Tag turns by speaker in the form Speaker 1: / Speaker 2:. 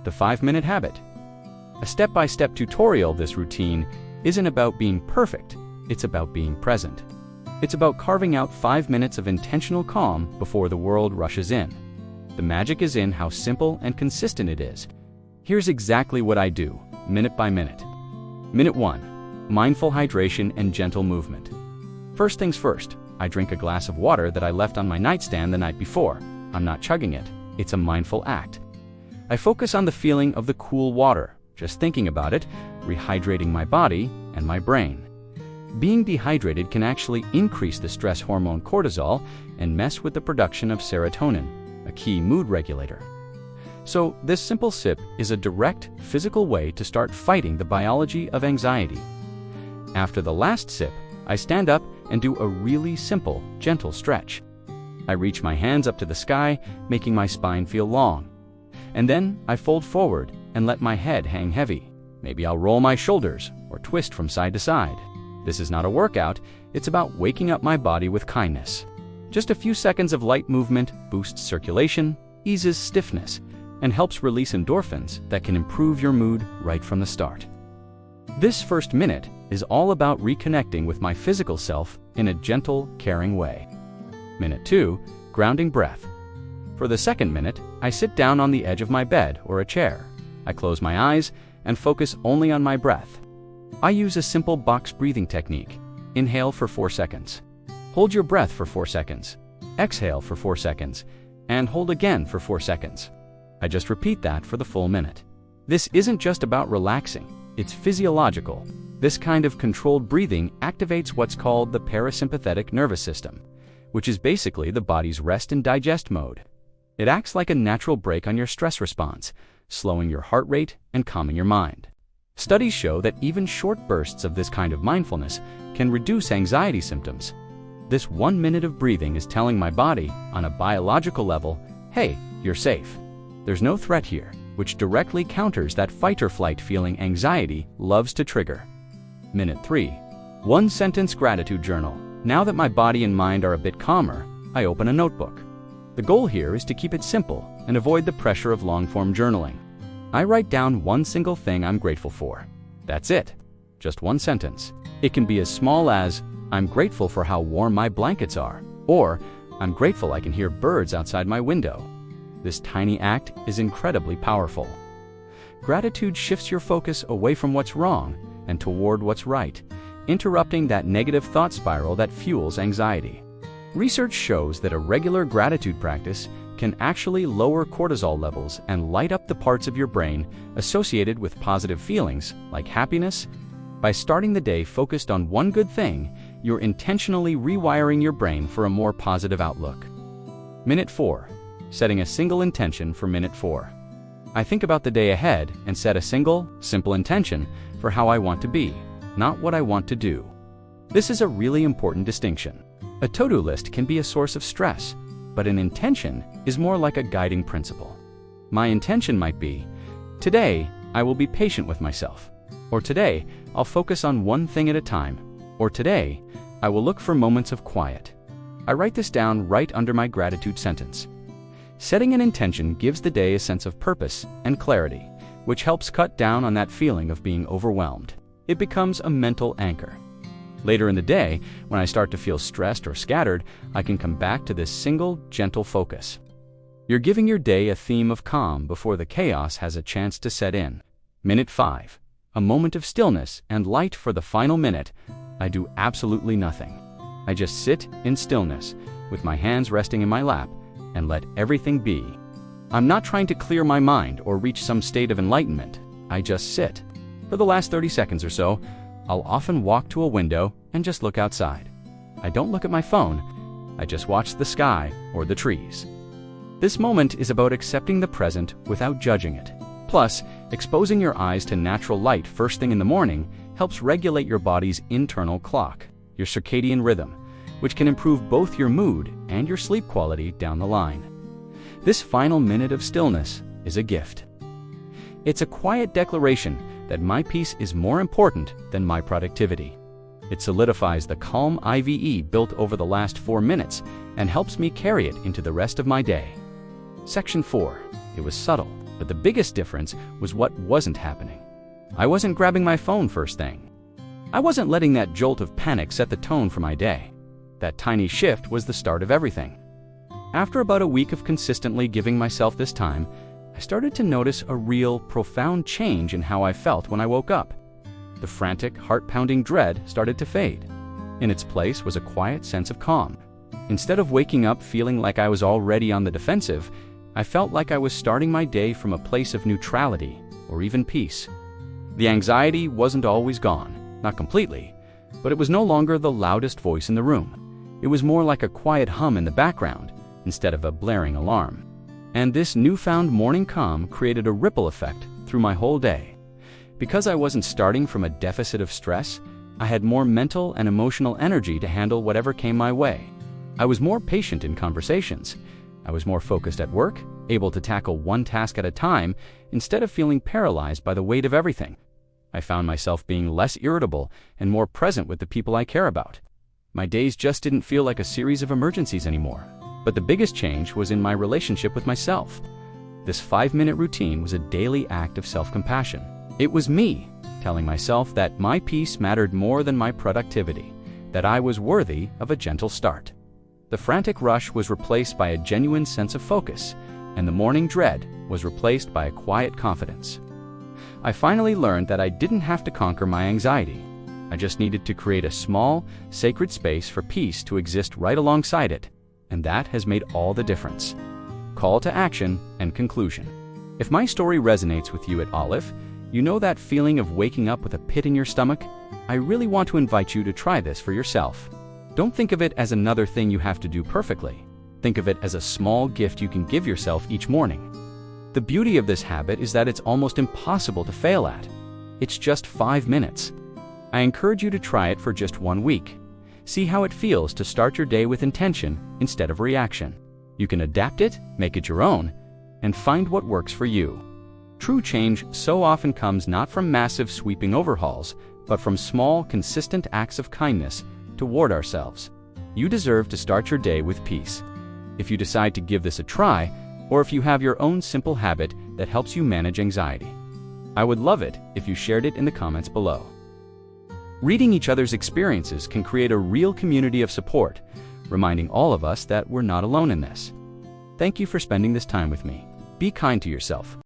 Speaker 1: the 5-minute habit. A step-by-step tutorial, this routine isn't about being perfect, it's about being present. It's about carving out 5 minutes of intentional calm before the world rushes in. The magic is in how simple and consistent it is. Here's exactly what I do, minute by minute. Minute 1. Mindful hydration and gentle movement. First things first, I drink a glass of water that I left on my nightstand the night before. I'm not chugging it, it's a mindful act. I focus on the feeling of the cool water, just thinking about it, rehydrating my body and my brain. Being dehydrated can actually increase the stress hormone cortisol and mess with the production of serotonin, a key mood regulator. So this simple sip is a direct, physical way to start fighting the biology of anxiety. After the last sip, I stand up and do a really simple, gentle stretch. I reach my hands up to the sky, making my spine feel long. And then I fold forward and let my head hang heavy. Maybe I'll roll my shoulders or twist from side to side. This is not a workout, it's about waking up my body with kindness. Just a few seconds of light movement boosts circulation, eases stiffness, and helps release endorphins that can improve your mood right from the start. This first minute is all about reconnecting with my physical self in a gentle, caring way. Minute 2, grounding breath. For the second minute, I sit down on the edge of my bed or a chair. I close my eyes and focus only on my breath. I use a simple box breathing technique. Inhale for 4 seconds. Hold your breath for 4 seconds. Exhale for 4 seconds. And hold again for 4 seconds. I just repeat that for the full minute. This isn't just about relaxing, it's physiological. This kind of controlled breathing activates what's called the parasympathetic nervous system, which is basically the body's rest and digest mode. It acts like a natural brake on your stress response, slowing your heart rate and calming your mind. Studies show that even short bursts of this kind of mindfulness can reduce anxiety symptoms. This 1 minute of breathing is telling my body, on a biological level, hey, you're safe. There's no threat here, which directly counters that fight-or-flight feeling anxiety loves to trigger. Minute 3. 1-sentence gratitude journal. Now that my body and mind are a bit calmer, I open a notebook. The goal here is to keep it simple and avoid the pressure of long-form journaling. I write down one single thing I'm grateful for. That's it. Just 1 sentence. It can be as small as, I'm grateful for how warm my blankets are, or I'm grateful I can hear birds outside my window. This tiny act is incredibly powerful. Gratitude shifts your focus away from what's wrong and toward what's right, interrupting that negative thought spiral that fuels anxiety. Research shows that a regular gratitude practice can actually lower cortisol levels and light up the parts of your brain associated with positive feelings, like happiness. By starting the day focused on one good thing, you're intentionally rewiring your brain for a more positive outlook. Minute 4. Setting a single intention for minute 4. I think about the day ahead and set a single, simple intention for how I want to be, not what I want to do. This is a really important distinction. A to-do list can be a source of stress, but an intention is more like a guiding principle. My intention might be, today I will be patient with myself, or today I'll focus on one thing at a time, or today I will look for moments of quiet. I write this down right under my gratitude sentence. Setting an intention gives the day a sense of purpose and clarity, which helps cut down on that feeling of being overwhelmed. It becomes a mental anchor. Later in the day, when I start to feel stressed or scattered, I can come back to this single, gentle focus. You're giving your day a theme of calm before the chaos has a chance to set in. Minute 5. A moment of stillness and light for the final minute. I do absolutely nothing. I just sit in stillness, with my hands resting in my lap, and let everything be. I'm not trying to clear my mind or reach some state of enlightenment. I just sit. For the last 30 seconds or so, I'll often walk to a window and just look outside. I don't look at my phone, I just watch the sky or the trees. This moment is about accepting the present without judging it. Plus, exposing your eyes to natural light first thing in the morning helps regulate your body's internal clock, your circadian rhythm, which can improve both your mood and your sleep quality down the line. This final minute of stillness is a gift. It's a quiet declaration that my peace is more important than my productivity. It solidifies the calm IVE built over the last 4 minutes and helps me carry it into the rest of my day. Section 4. It was subtle, But the biggest difference was what wasn't happening. I wasn't grabbing my phone first thing. I wasn't letting that jolt of panic set the tone for my day. That tiny shift was the start of everything. After about a week of consistently giving myself this time, I started to notice a real, profound change in how I felt when I woke up. The frantic, heart-pounding dread started to fade. In its place was a quiet sense of calm. Instead of waking up feeling like I was already on the defensive, I felt like I was starting my day from a place of neutrality or even peace. The anxiety wasn't always gone, not completely, but it was no longer the loudest voice in the room. It was more like a quiet hum in the background instead of a blaring alarm. And this newfound morning calm created a ripple effect through my whole day. Because I wasn't starting from a deficit of stress, I had more mental and emotional energy to handle whatever came my way. I was more patient in conversations. I was more focused at work, able to tackle one task at a time instead of feeling paralyzed by the weight of everything. I found myself being less irritable and more present with the people I care about. My days just didn't feel like a series of emergencies anymore. But the biggest change was in my relationship with myself. This 5-minute routine was a daily act of self-compassion. It was me telling myself that my peace mattered more than my productivity, that I was worthy of a gentle start. The frantic rush was replaced by a genuine sense of focus, and the morning dread was replaced by a quiet confidence. I finally learned that I didn't have to conquer my anxiety. I just needed to create a small, sacred space for peace to exist right alongside it, and that has made all the difference. Call to action and conclusion. If my story resonates with you at Olive, you know that feeling of waking up with a pit in your stomach? I really want to invite you to try this for yourself. Don't think of it as another thing you have to do perfectly. Think of it as a small gift you can give yourself each morning. The beauty of this habit is that it's almost impossible to fail at. It's just 5 minutes. I encourage you to try it for just 1 week. See how it feels to start your day with intention instead of reaction. You can adapt it, make it your own, and find what works for you. True change so often comes not from massive sweeping overhauls, but from small, consistent acts of kindness toward ourselves. You deserve to start your day with peace. If you decide to give this a try, or if you have your own simple habit that helps you manage anxiety, I would love it if you shared it in the comments below. Reading each other's experiences can create a real community of support, reminding all of us that we're not alone in this. Thank you for spending this time with me. Be kind to yourself.